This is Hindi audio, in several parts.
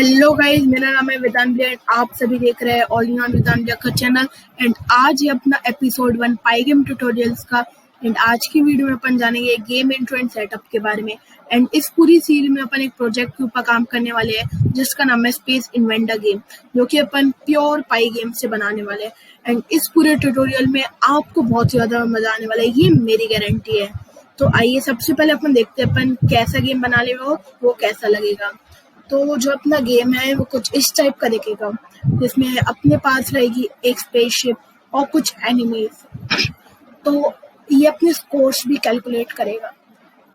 हेलो गाइस, मेरा नाम है वेदांत एंड आप सभी देख रहे हैं ऑल इन ऑन वेदांत का चैनल। एंड आज ये अपना एपिसोड 1 पाइगेम ट्यूटोरियल्स का। एंड आज की वीडियो में अपन जानेंगे गेम इंट्रो एंड सेटअप के बारे में। एंड इस पूरी सीरीज में अपन एक प्रोजेक्ट के ऊपर काम करने वाले हैं जिसका नाम है स्पेस इन्वेंडर गेम, जो कि अपन प्योर पाई गेम से बनाने वाले हैं। एंड इस पूरे ट्यूटोरियल में आपको बहुत ज्यादा मजा आने वाला है, ये मेरी गारंटी है। तो आइए सबसे पहले अपन देखते हैं अपन कैसा गेम बनाने में वो कैसा लगेगा। तो जो अपना गेम है वो कुछ इस टाइप का दिखेगा, जिसमें अपने पास रहेगी एक स्पेसशिप और कुछ एनिमीज। तो ये अपने स्कोर्स भी कैलकुलेट करेगा।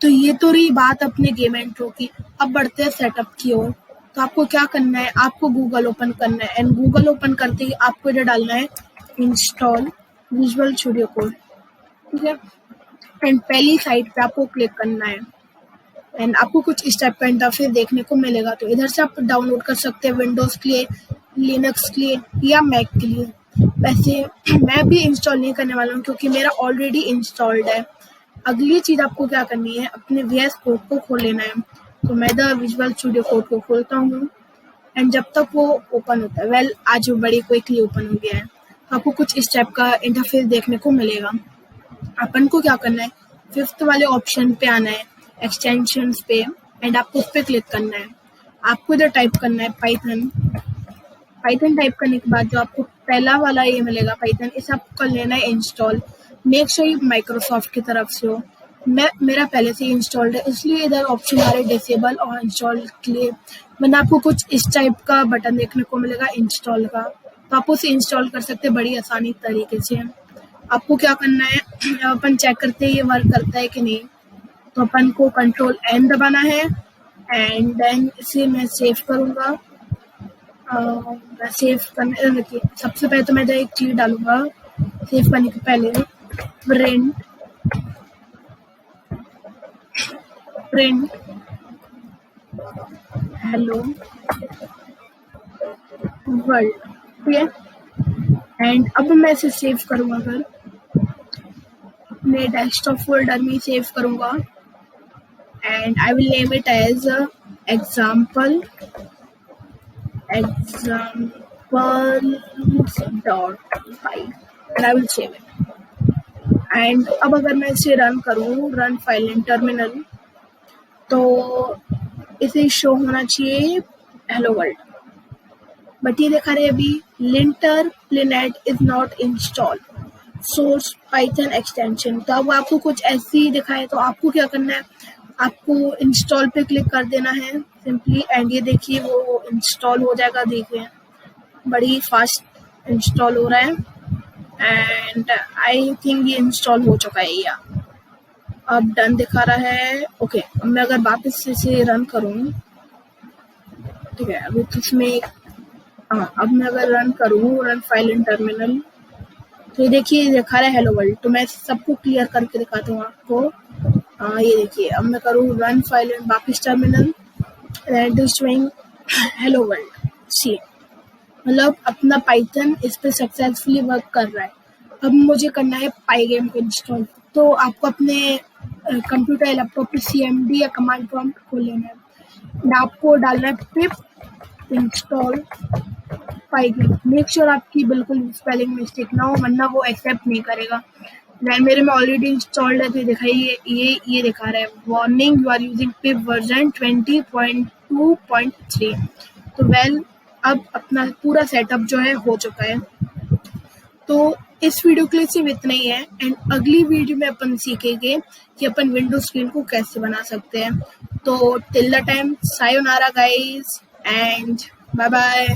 तो ये तो रही बात अपने गेम इंट्रो की। अब बढ़ते हैं सेटअप की ओर। तो आपको क्या करना है, आपको गूगल ओपन करना है। एंड गूगल ओपन करते ही आपको ये डालना है इंस्टॉल विजुअल स्टूडियो कोड, ठीक है। एंड पहली साइट पे आपको क्लिक करना है एंड आपको कुछ इस टाइप का इंटरफेस देखने को मिलेगा। तो इधर से आप डाउनलोड कर सकते हैं विंडोज के लिए, लिनक्स के लिए या मैक के लिए। वैसे मैं भी इंस्टॉल नहीं करने वाला हूँ क्योंकि मेरा ऑलरेडी इंस्टॉल्ड है। अगली चीज आपको क्या करनी है, अपने VS कोड को खोल लेना है। तो मैं द विजुअल स्टूडियो कोड को खोलता हूँ एंड जब तक वो ओपन होता है, आज वो बड़ी क्विकली ओपन हो गया है। तो आपको कुछ इस टाइप का इंटरफेस देखने को मिलेगा। अपन को क्या करना है, 5th वाले ऑप्शन पे आना है, एक्सटेंशंस पे, एंड आपको उस पे क्लिक करना है। आपको इधर टाइप करना है पाइथन टाइप करने के बाद जो आपको पहला वाला ये मिलेगा पाइथन, इसे आपको कर लेना है इंस्टॉल। मेक श्योर ये माइक्रोसॉफ्ट की तरफ से हो। मेरा पहले से इंस्टॉल्ड है, इसलिए इधर ऑप्शन आ रहे डिसेबल और इंस्टॉल के लिए। मैंने आपको कुछ इस टाइप का बटन देखने को मिलेगा इंस्टॉल का, तो आप उसे इंस्टॉल कर सकते हैं बड़ी आसानी तरीके से। आपको क्या करना है, अपन चेक करते हैं ये वर्क करता है कि नहीं। तो अपन को Ctrl+N दबाना है एंड देन इसे मैं सेव करूंगा। मैं सेव करने देखिए, सबसे पहले तो मैं इधर एक चीज डालूंगा सेव करने के पहले, प्रिंट हेलो वर्ल्ड, ठीक है। एंड अब मैं इसे सेव करूंगा, अगर अपने डेस्कटॉप फोल्डर में सेव करूंगा and I will name it as examples.py and I will save it. And अब अगर मैं इसे रन करूँ, रन फाइल इन टर्मिनल, तो इसे शो होना चाहिए हेलो वर्ल्ड, बट ये दिखा रहे अभी lintel planet is not install source Python extension. तो अब आपको कुछ ऐसे ही दिखाए, तो आपको क्या करना है, आपको इंस्टॉल पे क्लिक कर देना है सिंपली। एंड ये देखिए वो इंस्टॉल हो जाएगा, देखिए बड़ी फास्ट इंस्टॉल हो रहा है। एंड आई थिंक ये इंस्टॉल हो चुका है, या अब डन दिखा रहा है। ओके, अब मैं अगर वापस से रन करूँ, ठीक है, अभी इसमें अब मैं अगर रन करूँ, रन फाइल इन टर्मिनल, तो ये देखिए दिखा रहा है हेलो वर्ल्ड। तो मैं सबको क्लियर करके दिखाता हूँ आपको। ये देखिए, अब मैं करूँ रन फाइल इन वापिस terminal and showing hello world. See मतलब अपना पाइथन इस पे सक्सेसफुली वर्क कर रहा है। अब मुझे करना है पाइगेम को इंस्टॉल। तो आपको अपने कंप्यूटर या लैपटॉप पे CMD या कमांड प्रॉम्प्ट खोल लेना है। आपको डालना है पिप इंस्टॉल पाइगेम। मेक श्योर आपकी बिल्कुल स्पेलिंग मिस्टेक ना हो, वरना वो एक्सेप्ट नहीं करेगा। मेरे में ऑलरेडी इंस्टॉल्ड है, तो दिखाइए ये दिखा रहा है warning you are using pip version 20.2.3। तो अब अपना पूरा सेटअप जो है हो चुका है। तो इस वीडियो के लिए सिर्फ इतना ही है। एंड अगली वीडियो में अपन सीखेंगे कि अपन विंडो स्क्रीन को कैसे बना सकते हैं। तो टिल द टाइम सायोनारा गाइस एंड बाय बाय।